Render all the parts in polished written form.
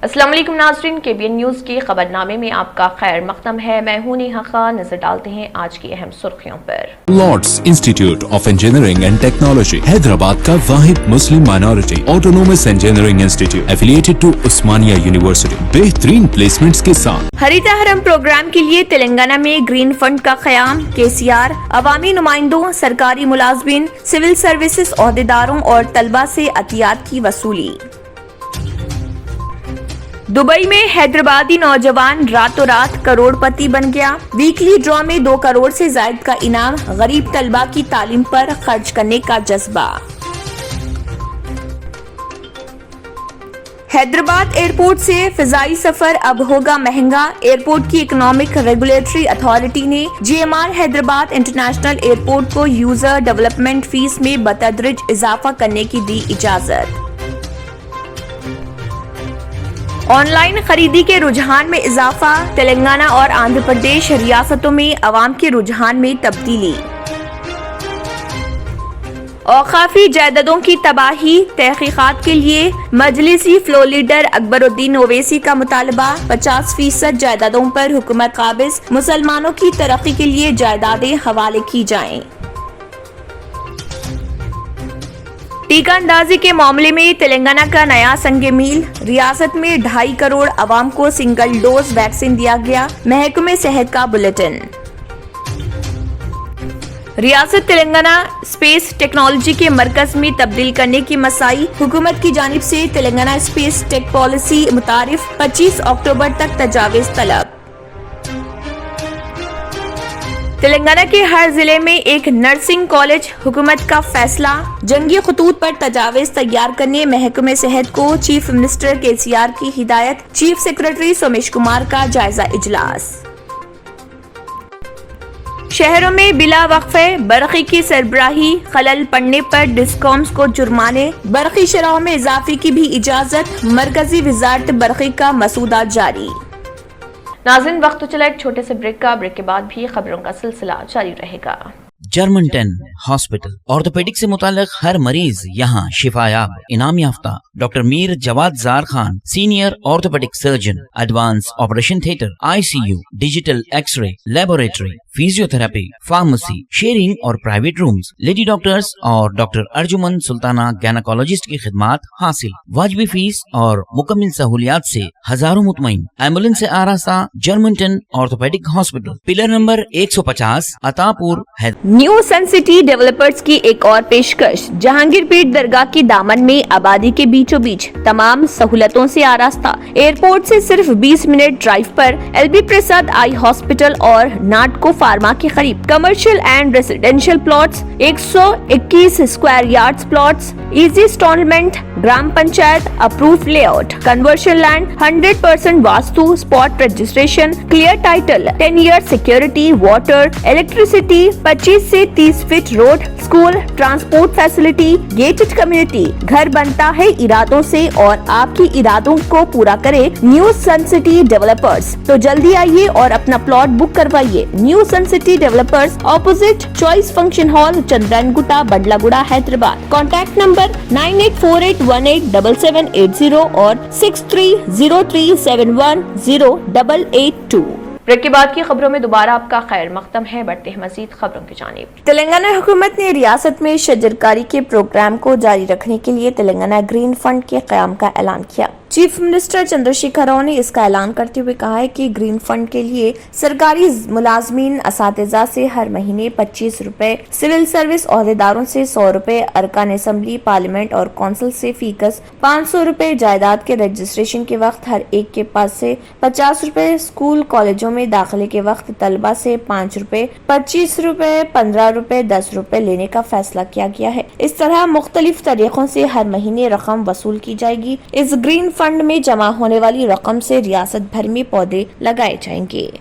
अस्सलाम वालेकुम नाज़रीन, KBN न्यूज़ के खबरनामे में आपका खैर मक़दम है। मैं हूं नेहा खान। नजर डालते हैं आज की अहम सुर्खियों पर। Lords institute of engineering and technology Hyderabad का वाहिद मुस्लिम minority autonomous engineering institute affiliated to Osmania university बेहतरीन प्लेसमेंट्स के साथ। हरित हरम प्रोग्राम के लिए तेलंगाना में ग्रीन फंड का क़याम। KCR अवामी नुमाइंदों, सरकारी मुलाजमीन, सिविल सर्विसेज ओहदेदारों और तलबा से अतियात की वसूली। दुबई में हैदराबादी नौजवान रातों रात करोड़पति बन गया। वीकली ड्रॉ में 2 करोड़ से ज्यादा का इनाम। गरीब तलबा की तालीम पर खर्च करने का जज्बा। हैदराबाद एयरपोर्ट से फिजाई सफर अब होगा महंगा। एयरपोर्ट की इकोनॉमिक रेगुलेटरी अथॉरिटी ने GMR हैदराबाद इंटरनेशनल एयरपोर्ट को यूजर डेवलपमेंट फीस में बतदरिज इजाफा करने की दी इजाजत। ऑनलाइन खरीदी के रुझान में इजाफा। तेलंगाना और आंध्र प्रदेश रियासतों में अवाम के रुझान में तब्दीली। औकाफी जायदादों की तबाही, तहकीकात के लिए मजलिसी फ्लो लीडर अकबरुद्दीन ओवैसी का मुतालबा। 50% जायदादों पर हुकूमत काबिज। मुसलमानों की तरक्की के लिए जायदादें हवाले की जाएं। टीका अंदाजी के मामले में तेलंगाना का नया संगे मील। रियासत में 2.5 करोड़ अवाम को सिंगल डोज वैक्सीन दिया गया। महकमे सेहत का बुलेटिन। रियासत तेलंगाना स्पेस टेक्नोलॉजी के मरकज में तब्दील करने की मसाई। हुकूमत की जानिब से तेलंगाना स्पेस टेक पॉलिसी मुतारिफ। 25 अक्टूबर तक तजावीज़ तलब। तेलंगाना के हर जिले में एक नर्सिंग कॉलेज। हुकूमत का फैसला। जंगी खतूत पर तजावीज़ तैयार करने महकमे सेहत को चीफ मिनिस्टर KCR की हिदायत। चीफ सेक्रेटरी सोमेश कुमार का जायजा इजलास। शहरों में बिला वक्फे बरक़ी की सरबराही। खलल पड़ने पर डिस्कॉम्स को जुर्माने। बरक़ी शरहों में इजाफे की भी इजाजत। मरकजी वजारत बरक़ी का मसूदा जारी। नाज़रीन, वक्त तो चला एक छोटे से ब्रेक का। ब्रेक के बाद भी खबरों का सिलसिला जारी रहेगा। जर्मन 10 हॉस्पिटल ऑर्थोपेडिक से मुताल्लिक हर मरीज यहाँ शिफायाब। इनाम याफ्ता doctor Mir Jawad Zar Khan, senior orthopaedic surgeon, advance operation theatre, ICU, digital x-ray, laboratory, physiotherapy, pharmacy, sharing और प्राइवेट रूम्स, लेडी डॉक्टर्स और डॉक्टर अर्जुमन सुल्ताना गैनाकोलॉजिस्ट की खिदमात हासिल। वाजिबी फीस और मुकम्मल सहूलियात से हजारों मुतमईन। एम्बुलेंस से आरास्ता German 10 orthopaedic hospital, pillar number 150, Attapur है। न्यू सन सिटी डेवलपर्स की एक और पेशकश। जहांगीर पीर दरगाह के दामन में आबादी के बीचों बीच तमाम सहूलतों से आरास्ता। एयरपोर्ट से सिर्फ 20 मिनट ड्राइव पर LB प्रसाद आई हॉस्पिटल और नाटको फार्मा के करीब। Commercial and residential plots, 121 square yards plots, easy instalment, gram panchayat approve layout, conversion land, 100% vastu, spot registration, clear title, 10 year security, water, electricity, 25 से 30 feet road, school, transport facility, gated community. घर बनता है इरादों से और आपकी इरादों को पूरा करे न्यू सन सिटी डेवलपर्स। तो जल्दी आइए और अपना प्लॉट बुक करवाइए। New sun city developers, opposite choice function hall, Chandrayangutta, Badlaguda, Hyderabad. Contact number 9848187780 और 6303710882। ब्रेक के बाद की खबरों में दोबारा आपका खैर मक़दम है। बढ़ते हैं मजीद खबरों की जानिब। तेलंगाना हुकूमत ने रियासत में शजरकारी के प्रोग्राम को जारी रखने के लिए तेलंगाना ग्रीन फंड के क़याम का ऐलान किया। चीफ मिनिस्टर चंद्रशेखर राव ने इसका ऐलान करते हुए कहा है कि ग्रीन फंड के लिए सरकारी मुलाजमीन असातिज़ा से हर महीने 25 रुपए, सिविल सर्विस ओहदेदारों से 100 रुपए, अरकान असम्बली, पार्लियामेंट और कौंसिल से फीकस 500 रुपए, जायदाद के रजिस्ट्रेशन के वक्त हर एक के पास से 50 रुपए, स्कूल कॉलेजों में दाखिले के वक्त तलबा से 5 रुपए, 25 रुपए, 15 रुपए, 10 रुपए लेने का फैसला किया गया है। इस तरह मुख्तलिफ तरीकों से हर महीने रकम वसूल की जाएगी। इस ग्रीन फंड में जमा होने वाली रकम से रियासत भर में पौधे लगाए जाएंगे।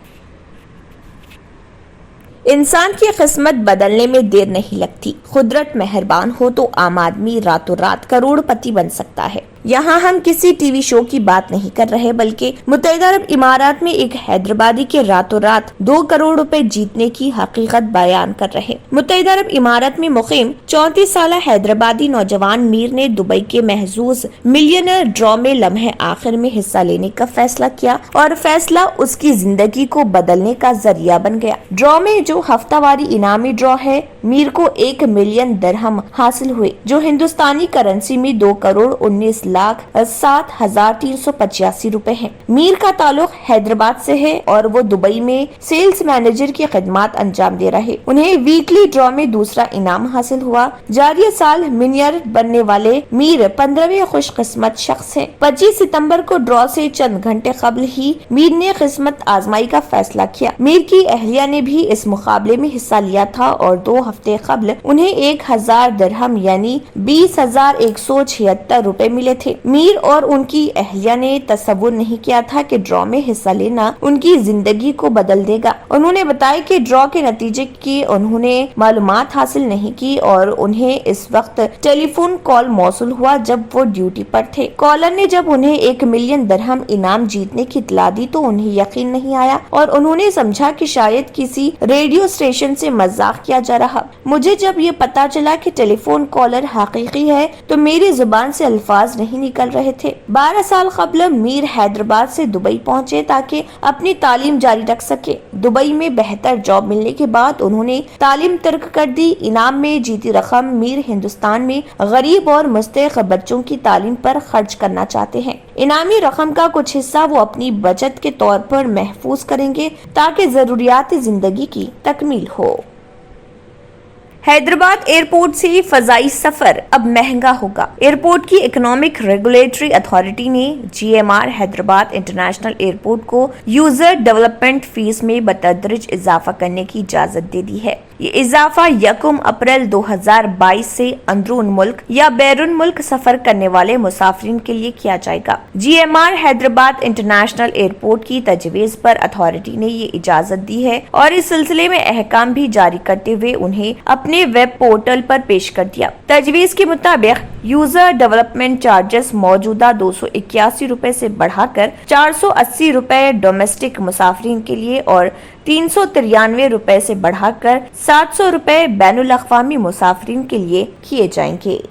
इंसान की किस्मत बदलने में देर नहीं लगती। कुदरत मेहरबान हो तो आम आदमी रातों रात करोड़पति बन सकता है। यहाँ हम किसी टीवी शो की बात नहीं कर रहे, बल्कि मुत्तहिदा अरब इमारात में एक हैदराबादी के रातों रात 2 करोड़ रुपए जीतने की हकीकत बयान कर रहे। मुत्तहिदा अरब इमारात में मुकीम 34 साला हैदराबादी नौजवान मीर ने दुबई के महजूज मिलियनर ड्रॉ में लम्हे आखिर में हिस्सा लेने का फैसला किया और फैसला उसकी जिंदगी को बदलने का जरिया बन गया। ड्रॉ में जो हफ्तावारी इनामी ड्रॉ है, मीर को 1 मिलियन दिरहम हासिल हुए, जो हिंदुस्तानी करेंसी में 2,19,07,385 रुपए है। मीर का ताल्लुक हैदराबाद से है और वो दुबई में सेल्स मैनेजर की खिदमत अंजाम दे रहे। उन्हें वीकली ड्रॉ में दूसरा इनाम हासिल हुआ। जारी साल मिलियनर बनने वाले मीर 15वें खुशकिस्मत शख्स है। 25 सितंबर को ड्रॉ से चंद घंटे कबल ही मीर ने किस्मत आजमाई का फैसला किया। मीर की अहलिया ने भी इस मुकाबले में हिस्सा लिया था और 2 हफ्ते कबल उन्हें 1000 दिरहम यानी 20,176 रुपए मिले थे। मीर और उनकी अहलिया ने तसव्वुर नहीं किया था कि ड्रॉ में हिस्सा लेना उनकी जिंदगी को बदल देगा। उन्होंने बताया कि ड्रॉ के नतीजे की उन्होंने मालूमात हासिल नहीं की और उन्हें इस वक्त टेलीफोन कॉल मौसूल हुआ जब वो ड्यूटी पर थे। कॉलर ने जब उन्हें 1 मिलियन दिरहम इनाम जीतने की इत्तला दी तो उन्हें यकीन नहीं आया और उन्होंने समझा कि शायद किसी रेडियो स्टेशन से मजाक किया जा रहा। मुझे जब ये पता चला कि टेलीफोन कॉलर हकीकी है तो मेरी जुबान से अल्फाज नहीं निकल रहे थे। 12 साल कबल मीर हैदराबाद से दुबई पहुंचे ताकि अपनी तालीम जारी रख सके। दुबई में बेहतर जॉब मिलने के बाद उन्होंने तालीम तर्क कर दी। इनाम में जीती रकम मीर हिंदुस्तान में गरीब और मुस्तहिक बच्चों की तालीम पर खर्च करना चाहते हैं। इनामी रकम का कुछ हिस्सा वो अपनी बचत के तौर पर महफूज करेंगे ताकि जरूरियात जिंदगी की तकमील हो। हैदराबाद एयरपोर्ट से फजाई सफर अब महंगा होगा। एयरपोर्ट की इकोनॉमिक रेगुलेटरी अथॉरिटी ने GMR हैदराबाद इंटरनेशनल एयरपोर्ट को यूजर डेवलपमेंट फीस में बतदरीज इजाफा करने की इजाजत दे दी है। ये इजाफा 1 अप्रैल 2022 से अंदरून मुल्क या बैरून मुल्क सफर करने वाले मुसाफिरीन के लिए किया जाएगा। GMR हैदराबाद इंटरनेशनल एयरपोर्ट की तजवीज पर अथॉरिटी ने ये इजाजत दी है और इस सिलसिले में अहकाम भी जारी करते हुए उन्हें अपने वेब पोर्टल पर पेश कर दिया। तजवीज के मुताबिक यूजर डेवलपमेंट चार्जेस मौजूदा 281 रुपए से बढ़ाकर 480 रुपए डोमेस्टिक मुसाफिरीन के लिए और 393 रुपए से बढ़ाकर 700 रुपए बैनुल अक़वामी मुसाफिरीन के लिए किए जाएंगे।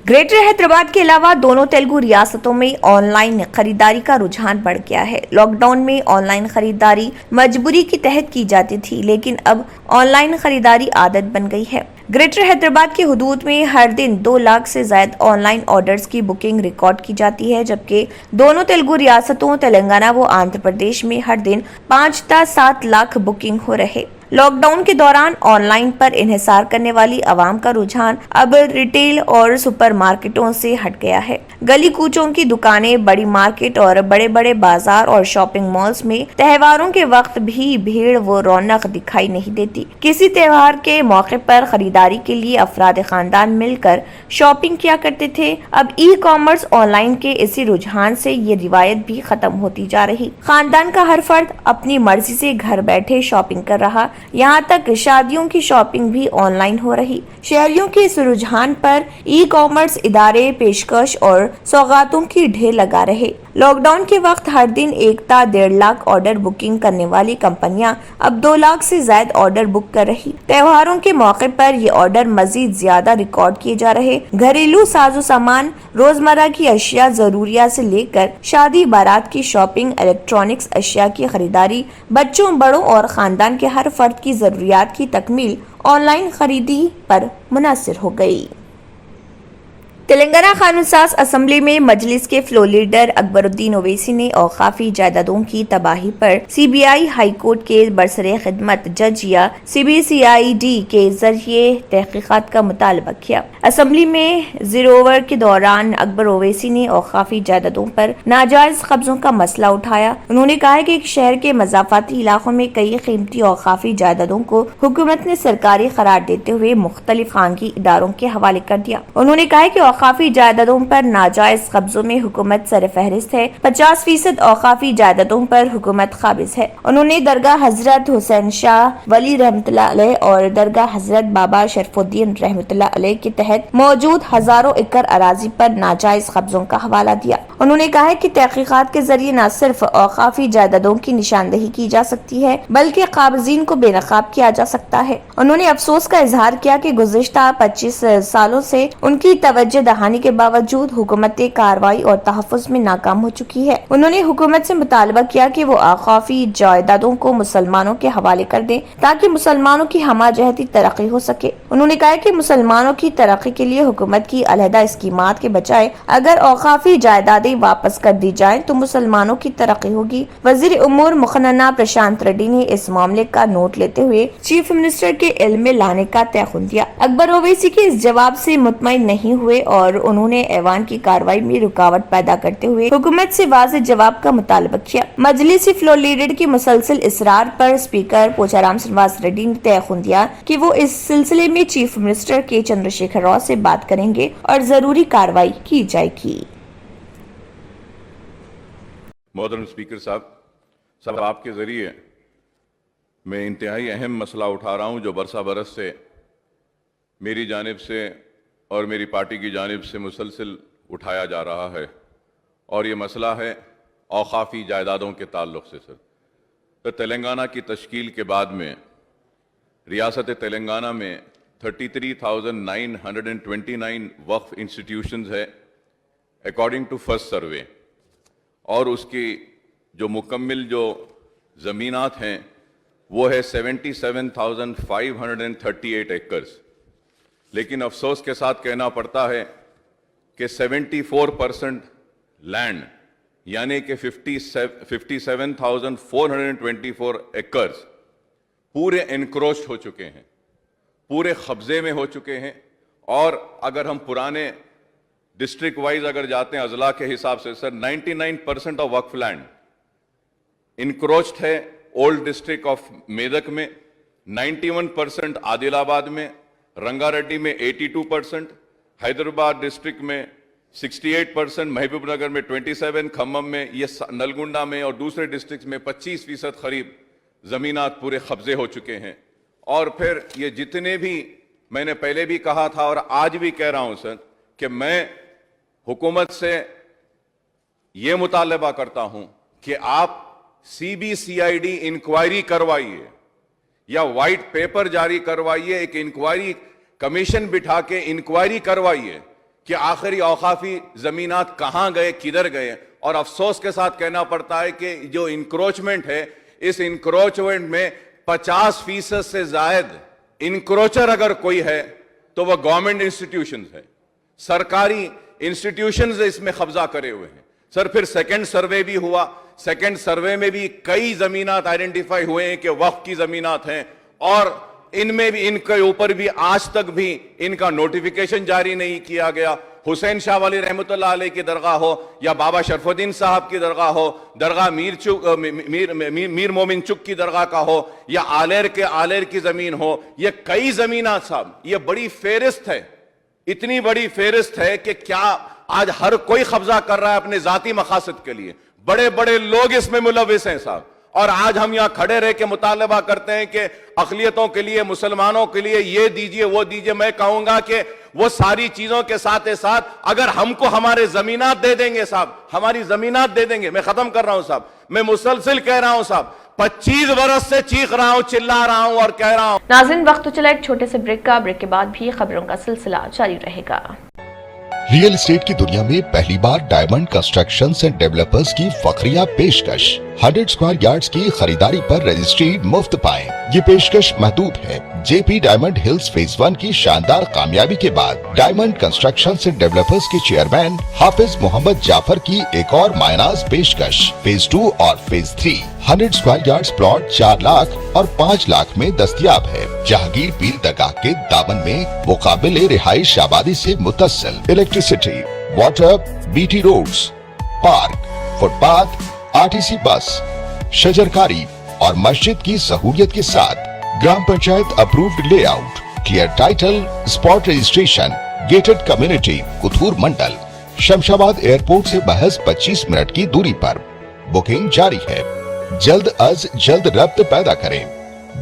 ग्रेटर हैदराबाद के अलावा दोनों तेलुगु रियासतों में ऑनलाइन खरीदारी का रुझान बढ़ गया है। लॉकडाउन में ऑनलाइन खरीदारी मजबूरी के तहत की जाती थी, लेकिन अब ऑनलाइन खरीदारी आदत बन गई है। ग्रेटर हैदराबाद के हुदूद में हर दिन 2 लाख से ज्यादा ऑनलाइन ऑर्डर्स की बुकिंग रिकॉर्ड की जाती है, जबकि दोनों तेलुगु रियासतों तेलंगाना व आंध्र प्रदेश में हर दिन 5 से 7 लाख बुकिंग हो रहे। लॉकडाउन के दौरान ऑनलाइन पर इन्हिसार करने वाली आवाम का रुझान अब रिटेल और सुपरमार्केटों से हट गया है। गली कूचों की दुकानें, बड़ी मार्केट और बड़े बड़े बाजार और शॉपिंग मॉल्स में त्योहारों के वक्त भी भीड़ व रौनक दिखाई नहीं देती। किसी त्योहार के मौके पर खरीदारी के लिए अफराद खानदान मिलकर शॉपिंग किया करते थे। अब ई-कॉमर्स ऑनलाइन के इसी रुझान से ये रिवायत भी खत्म होती जा रही। खानदान का हर फर्द अपनी मर्जी से घर बैठे शॉपिंग कर रहा, यहाँ तक शादियों की शॉपिंग भी ऑनलाइन हो रही। शहरियों के इस रुझान पर ई-कॉमर्स इदारे पेशकश और सौगातों की ढेर लगा रहे। लॉकडाउन के वक्त हर दिन 1.5 लाख ऑर्डर बुकिंग करने वाली कंपनियां अब 2 लाख से ज्यादा ऑर्डर बुक कर रही। त्योहारों के मौके पर ये ऑर्डर मजीद ज्यादा रिकॉर्ड किए जा रहे। घरेलू साजो सामान, रोजमर्रा की अशिया, जरूरिया से लेकर शादी बारात की शॉपिंग, इलेक्ट्रॉनिक्स अशिया की खरीदारी, बच्चों, बड़ों और खानदान के हर फर्द की जरूरियात की तकमील ऑनलाइन खरीदी पर मुनहसर हो गई। तेलंगाना कानून साज असम्बली में मजलिस के फ्लोर लीडर अकबरुद्दीन ओवैसी ने औकाफी जायदादों की तबाही पर CBI हाई कोर्ट के बरसरे खिदमत जज या CBCID के जरिए तहकीकात का मुतालबा किया। असम्बली में जीरो ओवर के दौरान अकबर ओवैसी ने औकाफी जायदादों पर नाजायज कब्जों का मसला उठाया। उन्होंने कहा कि शहर के मज़ाफाती इलाकों में कई कीमती औकाफी जायदादों को हुकूमत ने सरकारी करार देते हुए मुख्तलिफ खानगी इदारों के हवाले कर दिया। उन्होंने कहा कि औकाफी जायदादों पर नाजायज कब्जों में हुकूमत सरफहरिस्त है। 50% औकाफी जायदादों पर हुकूमत काबिज है। उन्होंने दरगाह हजरत हुसैन शाह वली रहमतुल्लाह अलैह और दरगाह हजरत बाबा शरफुद्दीन रहमतुल्लाह अलैह के तहत मौजूद हजारों एकड़ अराजी पर नाजायज कब्जों का हवाला दिया। उन्होंने कहा है कि तहकीकात के जरिए न सिर्फ औकाफी जायदादों की निशानदही की जा सकती है बल्कि काबिजीन को बेनकाब किया जा सकता है। उन्होंने अफसोस का इजहार किया कि गुज़िश्ता 25 सालों से उनकी तवज्जो दहानी के बावजूद हुकूमत कार्रवाई और तहफ़्फ़ुज़ में नाकाम हो चुकी है। उन्होंने हुकूमत से मुतालबा किया कि वो औकाफी जायदादों को मुसलमानों के हवाले कर दें ताकि मुसलमानों की हमाजहती तरक्की हो सके। उन्होंने कहा कि मुसलमानों की तरक्की के लिए हुकूमत की अलहदा स्कीमात के बजाय अगर औकाफी जायदादें वापस कर दी जाएं तो मुसलमानों की तरक्की होगी। वज़ीर उमूर मुखन्ना प्रशांत रेड्डी ने इस मामले का नोट लेते हुए चीफ मिनिस्टर के इल्म में लाने का तयक़ुन दिया। अकबर ओवैसी के इस जवाब से मुतमईन नहीं हुए और उन्होंने ऐवान की कार्रवाई में रुकावट पैदा करते हुए हुकूमत से वाज़ेह जवाब का मुतालबा किया। मजलिसी फ्लोर लीडर की मुसलसल इसरार पर स्पीकर पोचाराम श्रीनिवास रेड्डी ने तयक़ुन दिया कि वो इस सिलसिले में चीफ मिनिस्टर के चंद्रशेखर राव से बात करेंगे और जरूरी कार्रवाई की जाएगी। मोहतरम स्पीकर साहब, आपके ज़रिए मैं इंतहाई अहम मसला उठा रहा हूँ जो बरसा बरस से मेरी जानिब से और मेरी पार्टी की जानिब से मुसलसल उठाया जा रहा है और ये मसला है औकाफी जायदादों के ताल्लुक़ से। सर, तो तेलंगाना की तश्कील के बाद में रियासत तेलंगाना में 33,929 वक्फ इंस्टीट्यूशंस है अकॉर्डिंग टू फर्स्ट सर्वे, और उसकी जो मुकम्मिल जो ज़मीनात हैं वो है 77,538 एकर्स। लेकिन अफसोस के साथ कहना पड़ता है कि 74% लैंड यानी कि 57,424 एकर्स पूरे एनक्रोच्ड हो चुके हैं, पूरे कब्जे में हो चुके हैं। और अगर हम पुराने डिस्ट्रिक्ट वाइज अगर जाते हैं अजला के हिसाब से सर, 99% ऑफ वक्फ लैंड इनक्रोच्ड है। ओल्ड डिस्ट्रिक्ट ऑफ मेदक में 91%, आदिलाबाद में, रंगारेड्डी में 82%, हैदराबाद डिस्ट्रिक्ट में 68%, महबूबनगर में 27%, खम्मम में, ये नलगुंडा में और दूसरे डिस्ट्रिक्ट में 25% करीब ज़मीनात पूरे कब्जे हो चुके हैं। और फिर ये जितने भी मैंने पहले भी कहा था और आज भी कह रहा हूं सर कि मैं हुकूमत से ये मुतालबा करता हूं कि आप CBCID इंक्वायरी करवाइए या वाइट पेपर जारी करवाइए, एक इंक्वायरी कमीशन बिठा के इंक्वायरी करवाइए कि आखिरी औकाफी जमीनात कहां गए, किधर गए। और अफसोस के साथ कहना पड़ता है कि जो इंक्रोचमेंट है, इस इंक्रोचमेंट में 50% से जायद इंक्रोचर अगर कोई है तो वह गवर्नमेंट इंस्टीट्यूशंस है, सरकारी इंस्टीट्यूशंस इसमें कब्जा करे हुए हैं। सर, फिर सेकंड सर्वे भी हुआ, सेकंड सर्वे में भी कई जमीनात आइडेंटिफाई हुए हैं कि वक्फ की जमीनात हैं और इनमें भी, इनके ऊपर भी आज तक भी इनका नोटिफिकेशन जारी नहीं किया गया। हुसैन शाह वाली रहमतुल्लाह अलैह की दरगाह हो या बाबा शरफुद्दीन साहब की दरगाह हो, दरगाह मीर मोमिन चुक की दरगाह का हो या आलेर की जमीन हो, ये कई जमीनात साहब, ये बड़ी फेरिस्त है, इतनी बड़ी फेरिस्त है कि क्या आज हर कोई कब्जा कर रहा है अपने जाती मकासद के लिए। बड़े बड़े लोग इसमें मुलविस हैं साहब। और आज हम यहां खड़े रह के मुतालबा करते हैं कि अक़लियतों के लिए, मुसलमानों के लिए ये दीजिए वो दीजिए। मैं कहूंगा कि वो सारी चीजों के साथ साथ अगर हमको हमारे जमीनात दे देंगे साहब, हमारी जमीनात दे देंगे। मैं खत्म कर रहा हूं साहब, मैं मुसलसिल कह रहा हूं साहब, 25 बरस से चीख रहा हूं, चिल्ला रहा हूं और कह रहा हूं। नाज़रीन, वक्त तो चला एक छोटे से ब्रेक का। ब्रेक के बाद भी खबरों का सिलसिला जारी रहेगा। रियल एस्टेट की दुनिया में पहली बार डायमंड कंस्ट्रक्शंस एंड डेवलपर्स की फखरिया पेशकश। 100 स्क्वायर यार्ड्स की खरीदारी पर रजिस्ट्री मुफ्त पाएं। ये पेशकश महदूद है। जेपी डायमंड हिल्स फेज 1 की शानदार कामयाबी के बाद डायमंड कंस्ट्रक्शंस एंड डेवलपर्स के चेयरमैन हाफिज मोहम्मद जाफर की एक और मायनाज पेशकश। फेज 2 और phase 3 100 square yards plot 4 lakh और 5 लाख में दस्तयाब है। जहांगीर पीर दरगाह के दामन में मुकाबिले रिहाइश आबादी से मुतस्सिल electricity, water, BT roads, park, footpath, RTC bus, शजरकारी और मस्जिद की सहूलियत के साथ ग्राम panchayat approved layout, clear title, spot registration, gated community Kothur mandal Shamshabad airport से महज 25 मिनट की दूरी पर। बुकिंग जारी है, जल्द अज जल्द रब्त पैदा करें।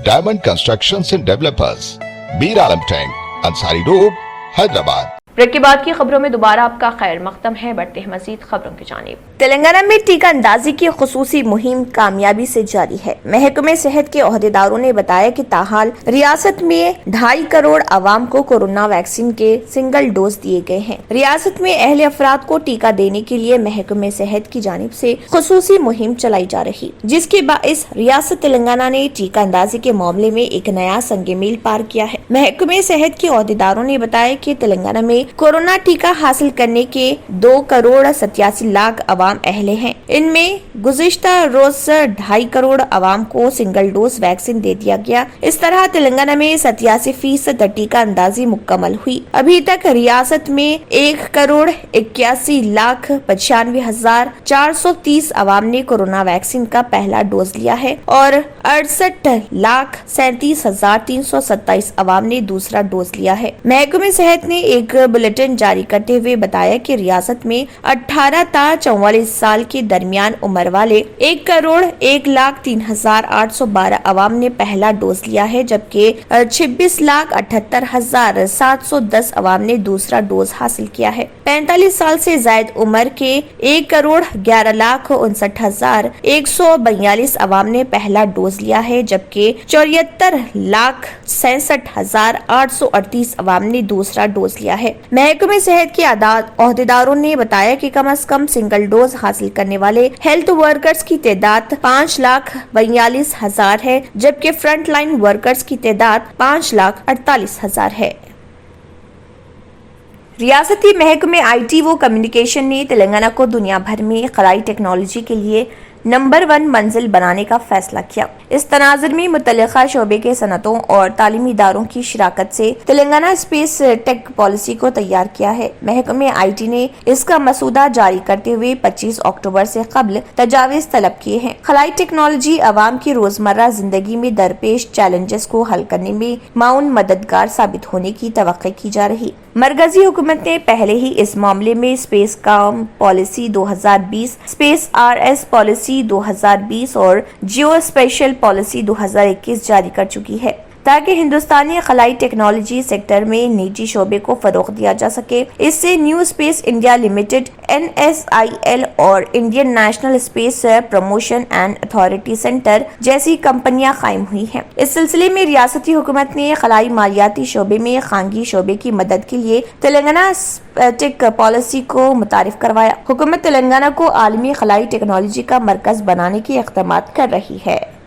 Diamond constructions and developers, Mir Alam tank, Ansari road, Hyderabad. Break के बाद की खबरों में दोबारा आपका खैर मकदम है। बढ़ते हैं मजीद खबरों की जानिब। तेलंगाना में टीका अंदाजी की खुसूसी मुहिम कामयाबी से जारी है। महकमे सेहत के ओहदेदारों ने बताया कि ताहाल रियासत में 2.5 करोड़ आवाम को कोरोना वैक्सीन के सिंगल डोज दिए गए हैं। रियासत में अहले अफराद को टीका देने के लिए महकमे सेहत की जानिब से खुसूसी मुहिम चलाई जा रही, जिसके बाइस रियासत तेलंगाना ने टीका अंदाजी के मामले में एक नया संग मील पार किया है। महकमे सेहत के ओहदेदारों ने बताया कि तेलंगाना में कोरोना टीका हासिल करने के 2 करोड़ 87 लाख अवाम अहले हैं। इनमें गुज़िश्ता रोज 2.5 करोड़ अवाम को सिंगल डोज वैक्सीन दे दिया गया। इस तरह तेलंगाना में 87% टीका अंदाजी मुकम्मल हुई। अभी तक रियासत में 1 करोड़ 81 लाख 95,430 अवाम ने कोरोना वैक्सीन का पहला डोज लिया है और 68 लाख 37,327 अवाम ने दूसरा डोज लिया है। महकमे सेहत ने एक बुलेटिन जारी करते हुए बताया कि रियासत में 18 ta 44 साल के दरमियान उम्र वाले 1 करोड़ 1,03,812 अवाम ने पहला डोज लिया है, जबकि 26,78,710 अवाम ने दूसरा डोज हासिल किया है। 45 साल से ज्यादा उम्र के 1 करोड़ 11,59,142 अवाम ने पहला डोज लिया है, जबकि 74,67,838 अवाम ने दूसरा डोज लिया है। महकमे सेहत के ओहदेदारों ने बताया कि कम से कम सिंगल डोज हासिल करने वाले हेल्थ वर्कर्स की तादाद 5,42,000 है, जबकि फ्रंट लाइन वर्कर्स की तादाद 5,48,000 है। रियासती महकमे IT व कम्युनिकेशन ने तेलंगाना को दुनिया भर में खलाई टेक्नोलॉजी के लिए नंबर 1 मंजिल बनाने का फैसला किया। इस तनाजुर में मुतल्लिका शोबे के सनतों और तालीमी इदारों की शिराकत से तेलंगाना स्पेस टेक पॉलिसी को तैयार किया है। महकमे IT ने इसका मसूदा जारी करते हुए 25 अक्टूबर से कबल तजावीज़ तलब किए हैं। खलाई टेक्नोलॉजी आवाम की रोजमर्रा जिंदगी में दरपेश चैलेंजेस को हल करने में माउन मददगार साबित होने की तवक्को की जा रही। मरकजी हुकूमत ने पहले ही इस मामले में स्पेस काम पॉलिसी 2020, स्पेस RS पॉलिसी 2020 और जियो स्पेशल पॉलिसी 2021 जारी कर चुकी है, ताकि हिंदुस्तानी खलाई टेक्नोलॉजी सेक्टर में निजी शोबे को फरोग दिया जा सके। इससे new space India limited NSIL और Indian national space promotion and authority centre जैसी कंपनियां कायम हुई हैं। इस सिलसिले में रियासती हुकूमत ने खलाई मालियाती शोबे में खानगी शोबे की मदद के लिए तेलंगाना टेक पॉलिसी को मुतारिफ करवाया। हुकूमत तेलंगाना को आलमी खलाई टेक्नोलॉजी का मरकज बनाने की इक़दामात कर रही है।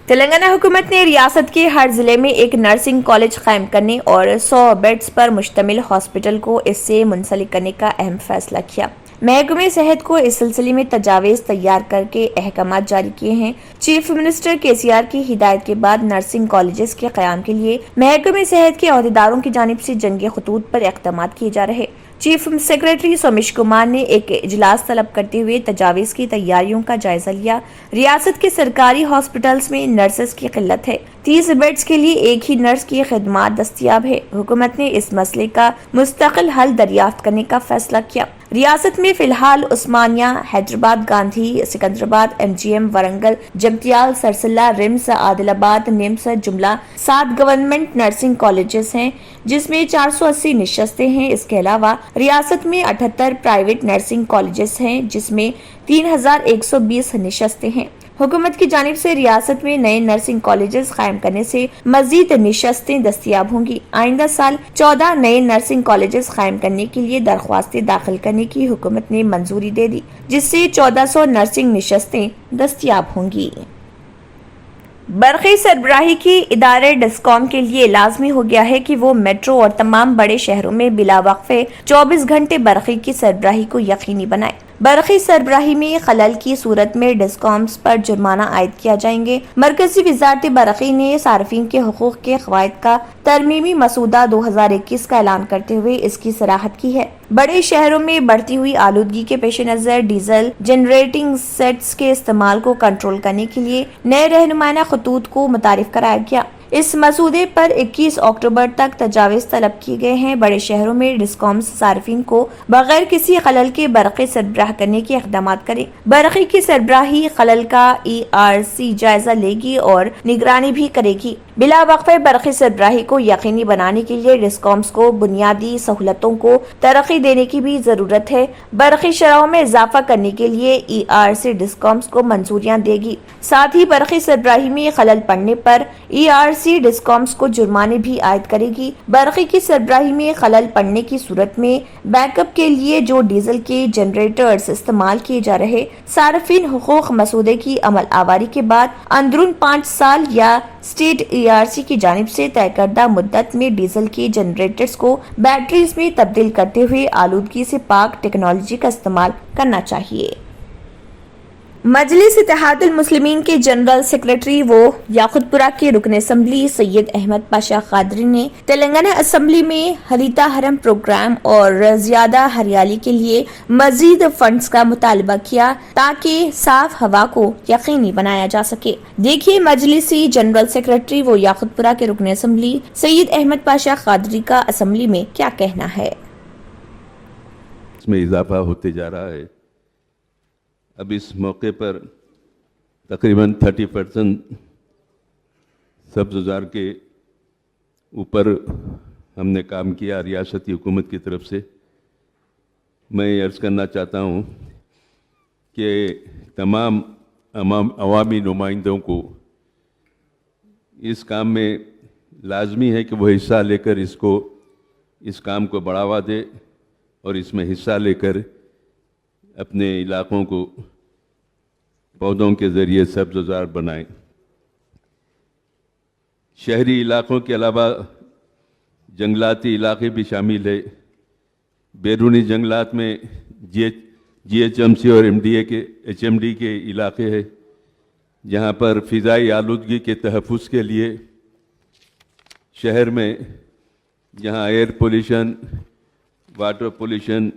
तेलंगाना हुकूमत ने रियासत के हर जिले में एक नर्सिंग कॉलेज कायम करने और 100 बेड्स पर मुश्तमिल हॉस्पिटल को इससे मुंसलिक करने का अहम फैसला किया। महकमे सेहत को इस सिलसिले में तजावीज़ तैयार करके अहकामात जारी किए हैं। चीफ मिनिस्टर KCR की हिदायत के बाद नर्सिंग कॉलेजेस के क़याम के लिए महकमे सेहत के ओहदेदारों की जानिब से जंगी खतूत पर इक़दामात किए जा रहे। चीफ सेक्रेटरी सोमेश कुमार ने एक इजलास तलब करते हुए तजावीज़ की तैयारियों का जायजा लिया। रियासत के सरकारी हॉस्पिटल्स में नर्सेस की किल्लत है। 30 बेड्स के लिए एक ही नर्स की खिदमात दस्तियाब है। हुकूमत ने इस मसले का मुस्तकिल हल दरियाफ्त करने का फैसला किया। रियासत में फिलहाल उस्मानिया, हैदराबाद गांधी, सिकंदराबाद, MGM, वरंगल, जमतियाल, सरसल्ला, रिम्स, आदिलाबाद, निम्स जुमला 7 गवर्नमेंट नर्सिंग कॉलेजेस हैं, जिसमें 480 निशस्तें हैं। इसके अलावा रियासत में 78 प्राइवेट नर्सिंग कॉलेजेस हैं, जिसमें 3,120 निशस्तें हैं। हुकूमत की जानिब से रियासत में नए नर्सिंग कॉलेजेस कायम करने से मजीद निशस्तें दस्तियाब होंगी। आइंदा साल 14 नए नर्सिंग कॉलेजेस कायम करने के लिए दरख्वास्तें दाखिल करने की हुकूमत ने मंजूरी दे दी, जिससे 1400 नर्सिंग निशस्तें दस्तियाब होंगी। बरक़ी सरबराही की इदारे डिस्कॉम के लिए लाजमी हो गया है कि वो मेट्रो और तमाम बड़े शहरों में बिला वक्फे 24 घंटे बरक़ी की सरबराही को यकीनी बनाए। बरक़ी सरबराही में खलल की सूरत में डिस्कॉम्स पर जुर्माना आयद किया जाएंगे। मरकजी वज़ारत बरक़ी ने सार्फिन के हुकूक़ के क़वायद का तरमीमी मसूदा 2021 का ऐलान करते हुए इसकी सराहत की है। बड़े शहरों में बढ़ती हुई आलूदगी के पेश नज़र डीजल जनरेटिंग सेट्स के इस्तेमाल को कंट्रोल करने के लिए नए रहनुमाना खतूत को मुतारिफ कराया गया। اس مسودے پر 21 اکتوبر تک تجاویز طلب کیے گئے ہیں۔ بڑے شہروں میں ڈسکامز صارفین کو بغیر کسی خلل کے برقی سربراہ کرنے کے اقدامات کریں۔ برقی کی سربراہی خلل کا ERC جائزہ لے گی اور نگرانی بھی کرے گی۔ بلا وقفے برقی سربراہی کو یقینی بنانے کے لیے ڈسکامز کو بنیادی سہولتوں کو ترقی دینے کی بھی ضرورت ہے۔ برقی شرحوں میں اضافہ کرنے کے لیے ERC ڈسکامز کو منظوریاں دے گی۔ ساتھ ہی برقی سربراہی میں خلل پڑنے پر ERC ڈسکامز کو جرمانے بھی عائد کرے گی۔ برقی کی سربراہی میں خلل پڑنے کی صورت میں بیک اپ کے لیے جو ڈیزل کے جنریٹرز استعمال کیے جا رہے صارفین حقوق مسودے کی عمل آوری کے بعد اندرون 5 سال یا اسٹیٹ ERC کی جانب سے طے کردہ مدت میں ڈیزل کے جنریٹرز کو بیٹریز میں تبدیل کرتے ہوئے آلودگی سے پاک ٹیکنالوجی کا استعمال کرنا چاہیے۔ مجلس اتحاد المسلمین کے جنرل سیکرٹری و یاقوت پورہ کے رکن اسمبلی سید احمد پاشا قادری نے تلنگانہ اسمبلی میں ہریتا ہرم پروگرام اور زیادہ ہریالی کے لیے مزید فنڈز کا مطالبہ کیا تاکہ صاف ہوا کو یقینی بنایا جا سکے۔ دیکھیے مجلسی جنرل سیکرٹری و یاقوت پورہ کے رکن اسمبلی سید احمد پاشا قادری کا اسمبلی میں کیا کہنا ہے۔ اس میں اضافہ ہوتے جا رہا ہے۔ اب اس موقع پر تقریباً 30% سبززار کے اوپر ہم نے کام کیا ریاستی حکومت کی طرف سے۔ میں عرض کرنا چاہتا ہوں کہ تمام عوامی نمائندوں کو اس کام میں لازمی ہے کہ وہ حصہ لے کر اس کام کو بڑھاوا دے اور اس میں حصہ لے کر اپنے علاقوں کو پودوں کے ذریعے سبززار بنائیں۔ شہری علاقوں کے علاوہ جنگلاتی علاقے بھی شامل ہے۔ بیرونی جنگلات میں GHMC اور HMD کے علاقے ہیں جہاں پر فضائی آلودگی کے تحفظ کے لیے شہر میں جہاں ایئر پولیوشن، واٹر پولیوشن،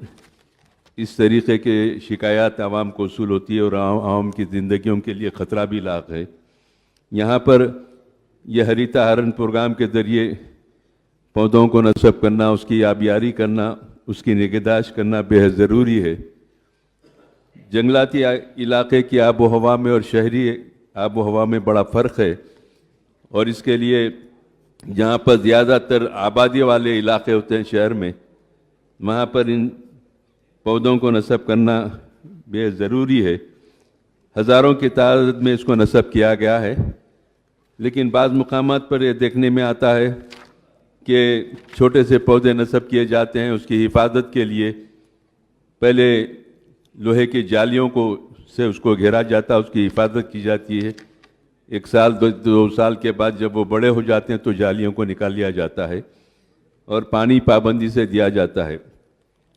اس طریقے کے شکایات عوام کو وصول ہوتی ہے اور عوام کی زندگیوں کے لیے خطرہ بھی لاحق ہے، یہاں پر یہ ہریتا ہرن پروگرام کے ذریعے پودوں کو نصب کرنا، اس کی آبیاری کرنا، اس کی نگہداشت کرنا بے حد ضروری ہے۔ جنگلاتی علاقے کی آب و ہوا میں اور شہری آب و ہوا میں بڑا فرق ہے، اور اس کے لیے جہاں پر زیادہ تر آبادی والے علاقے ہوتے ہیں شہر میں، وہاں پر ان پودوں کو نصب کرنا بے ضروری ہے۔ ہزاروں کی تعداد میں اس کو نصب کیا گیا ہے، لیکن بعض مقامات پر یہ دیکھنے میں آتا ہے کہ چھوٹے سے پودے نصب کیے جاتے ہیں، اس کی حفاظت کے لیے پہلے لوہے کی جالیوں سے اس کو گھیرا جاتا ہے، اس کی حفاظت کی جاتی ہے۔ 1 سال 2 سال کے بعد جب وہ بڑے ہو جاتے ہیں تو جالیوں کو نکال لیا جاتا ہے اور پانی پابندی سے دیا جاتا ہے۔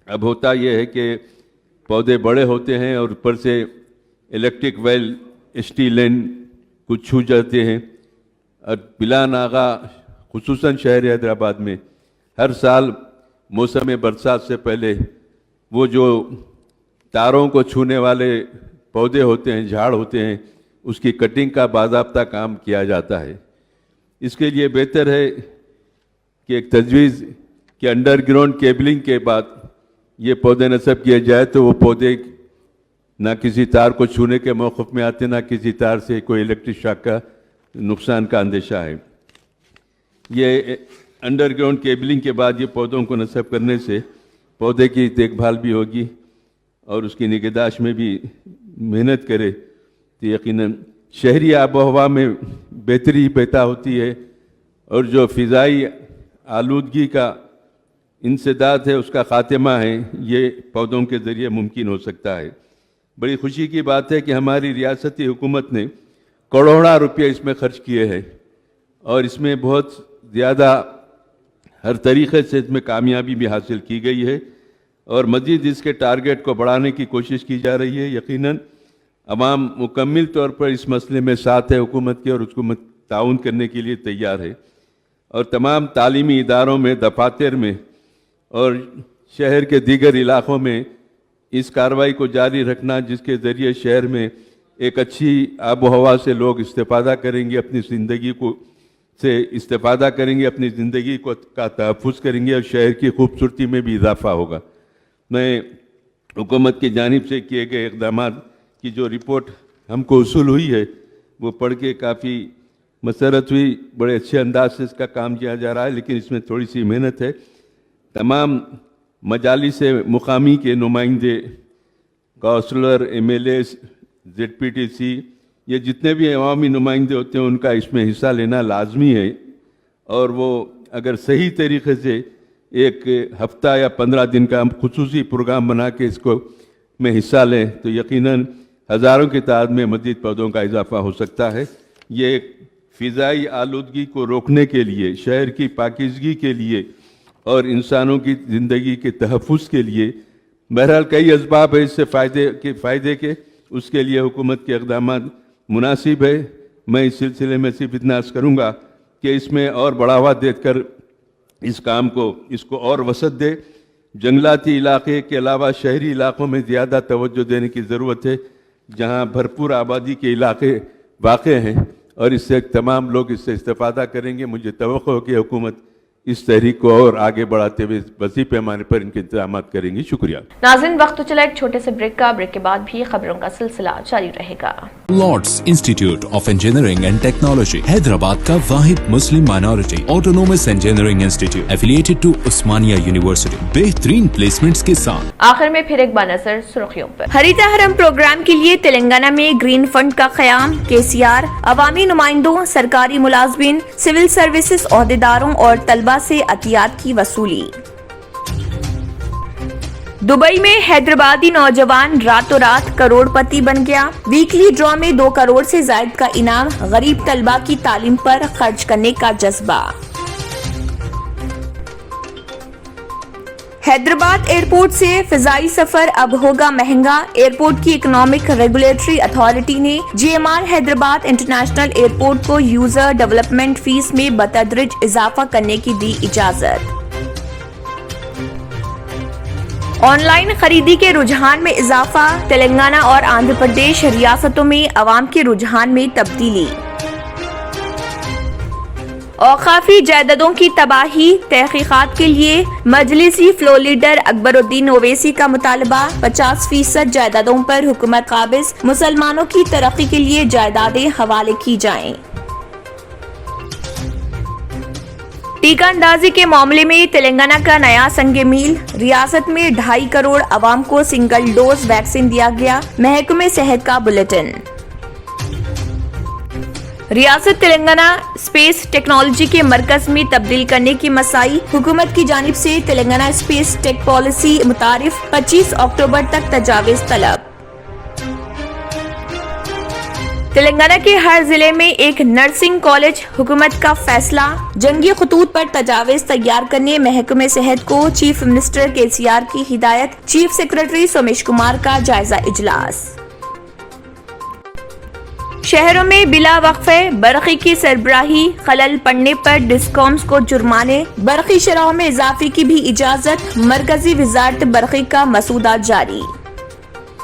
اب ہوتا یہ ہے کہ پودے بڑے ہوتے ہیں اور اوپر سے الیکٹرک ویل اسٹیل لائن کو چھو جاتے ہیں، اور بلا ناغہ خصوصاً شہر حیدرآباد میں ہر سال موسم برسات سے پہلے وہ جو تاروں کو چھونے والے پودے ہوتے ہیں، جھاڑ ہوتے ہیں، اس کی کٹنگ کا باضابطہ کام کیا جاتا ہے۔ اس کے لیے بہتر ہے کہ ایک تجویز کہ انڈر گراؤنڈ کیبلنگ کے بعد یہ پودے نصب کیے جائے تو وہ پودے نہ کسی تار کو چھونے کے موقف میں آتے، نہ کسی تار سے کوئی الیکٹرک شاک کا نقصان کا اندیشہ ہے۔ یہ انڈر گراؤنڈ کیبلنگ کے بعد یہ پودوں کو نصب کرنے سے پودے کی دیکھ بھال بھی ہوگی اور اس کی نگہداشت میں بھی محنت کرے تو یقیناً شہری آب و ہوا میں بہتری پیدا ہوتی ہے، اور جو فضائی آلودگی کا انسداد ہے اس کا خاتمہ ہے، یہ پودوں کے ذریعے ممکن ہو سکتا ہے۔ بڑی خوشی کی بات ہے کہ ہماری ریاستی حکومت نے کروڑوں روپے اس میں خرچ کیے ہیں، اور اس میں بہت زیادہ ہر طریقے سے اس میں کامیابی بھی حاصل کی گئی ہے، اور مزید اس کے ٹارگٹ کو بڑھانے کی کوشش کی جا رہی ہے۔ یقیناً عوام مکمل طور پر اس مسئلے میں ساتھ ہے حکومت کے، اور اس کو تعاون کرنے کے لیے تیار ہے، اور تمام تعلیمی اداروں میں، دفاتر میں اور شہر کے دیگر علاقوں میں اس کارروائی کو جاری رکھنا، جس کے ذریعے شہر میں ایک اچھی آب و ہوا سے لوگ استفادہ کریں گے، اپنی زندگی کو से इस्तेफादा करेंगे, अपनी ज़िंदगी को का तहफ़्फ़ुज़ करेंगे और शहर की खूबसूरती में भी इजाफ़ा होगा। मैं हुकूमत की जानिब से किए गए इक़दामात की जो रिपोर्ट हमको उसूल हुई है वो पढ़ के काफ़ी मसरत हुई, बड़े अच्छे अंदाज से इसका काम किया जा रहा है, लेकिन इसमें थोड़ी सी मेहनत है। तमाम मजालिस मुकामी के नुमाइंदे, काउंसलर, MLA, ZPTC, ये जितने भी अवामी नुमाइंदे होते हैं उनका इसमें हिस्सा लेना लाजमी है, और वो अगर सही तरीके से एक हफ्ता या 15 दिन का हम खुसूसी प्रोग्राम बना के इसको में हिस्सा लें तो यकीनन हज़ारों की तादाद में मज़ीद पौधों का इजाफा हो सकता है। ये फ़िज़ाई आलूदगी को रोकने के लिए, शहर की पाकीज़गी के लिए और इंसानों की ज़िंदगी के तहफ़्फ़ुज़ के लिए बहरहाल कई असबाब है इससे फ़ायदे के, उसके लिए हुकूमत के इक़दामात मुनासिब है। मैं इस सिलसिले में सिर्फ इतना अर्ज़ करूँगा कि इसमें और बढ़ावा देकर इस काम को इसको और वसअत दे। जंगलाती इलाके के अलावा शहरी इलाकों में ज़्यादा तवज्जो देने की ज़रूरत है, जहाँ भरपूर आबादी के इलाके वाक़ हैं, और इससे तमाम लोग इससे इस्तेफ़ादा करेंगे। मुझे तवक्को है कि हुकूमत इस तहरीक को और आगे बढ़ाते हुए वसी पैमाने पर इनके इंतजामात करेंगी। शुक्रिया। नाज़रीन, वक्त तो चला एक छोटे से ब्रेक का। ब्रेक के बाद भी खबरों का सिलसिला जारी रहेगा। Lords institute of engineering and technology, Hyderabad का वाहिद मुस्लिम minority autonomous engineering institute affiliated to Osmania university, बेहतरीन प्लेसमेंट्स के साथ। आखिर में फिर एक बार नजर सुर्खियों पर। हरिता हरम प्रोग्राम के लिए तेलंगाना में ग्रीन फंड का क़याम। KCR अवामी नुमाइंदों, सरकारी मुलाजमीन, सिविल सर्विसेज ओहदेदारों और तलबा से अतियात की वसूली। दुबई में हैदराबादी नौजवान रातों रात करोड़पति बन गया। वीकली ड्रॉ में 2 करोड़ से ज्यादा का इनाम। गरीब तलबा की तालीम पर खर्च करने का जज्बा। हैदराबाद एयरपोर्ट से फिजाई सफर अब होगा महंगा। एयरपोर्ट की इकोनॉमिक रेगुलेटरी अथॉरिटी ने GMR हैदराबाद इंटरनेशनल एयरपोर्ट को यूजर डेवलपमेंट फीस में बतदरिज इजाफा करने की दी इजाजत। ऑनलाइन खरीदी के रुझान में इजाफा। तेलंगाना और आंध्र प्रदेश रियासतों में अवाम के रुझान में तब्दीली। औकाफी जायदादों की तबाही, तहकीकात के लिए मजलिसी फ्लो लीडर अकबरुद्दीन ओवैसी का मुतालबा। 50% जायदादों पर हुकूमत काबिज। मुसलमानों की तरक्की के लिए जायदादें हवाले की जाएं। टीका अंदाजी के मामले में तेलंगाना का नया संगे मील। रियासत में 2.5 करोड़ अवाम को सिंगल डोज वैक्सीन दिया गया। महकमे सेहत का बुलेटिन। रियासत तेलंगाना स्पेस टेक्नोलॉजी के मरकज में तब्दील करने की मसाई। हुकूमत की जानिब से तेलंगाना स्पेस टेक पॉलिसी मुतारिफ। 25 अक्टूबर तक तजावीज़ तलब। तेलंगाना के हर जिले में एक नर्सिंग कॉलेज। हुकूमत का फैसला। जंगी खतूत पर तजावीज़ तैयार करने महकमे सेहत को चीफ मिनिस्टर KCR की हिदायत। चीफ सेक्रेटरी सोमेश कुमार का जायजा इजलास। शहरों में बिला वक्फे बरक़ी की सरबराही। खलल पड़ने पर डिस्कॉम्स को जुर्माने। बरक़ी शरहों में इजाफे की भी इजाजत। मरकजी वजारत बरक़ी का मसूदा जारी।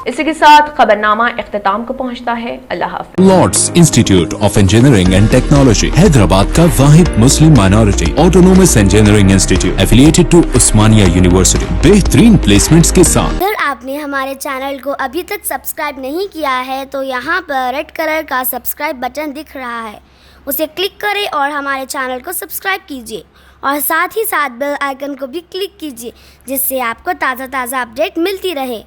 इसी के साथ खबरनामा इख्तिताम को पहुंचता है। अल्लाह हाफ़िज़। Lords institute of engineering and technology, Hyderabad का वाहिद मुस्लिम minority autonomous engineering institute affiliated to Osmania university, बेहतरीन प्लेसमेंट्स के साथ। अगर आपने हमारे चैनल को अभी तक सब्सक्राइब नहीं किया है तो यहाँ पर रेड कलर का सब्सक्राइब बटन दिख रहा है, उसे क्लिक करें और हमारे चैनल को सब्सक्राइब कीजिए और साथ ही साथ बेल आइकन को भी क्लिक कीजिए, जिससे आपको ताज़ा अपडेट मिलती रहे।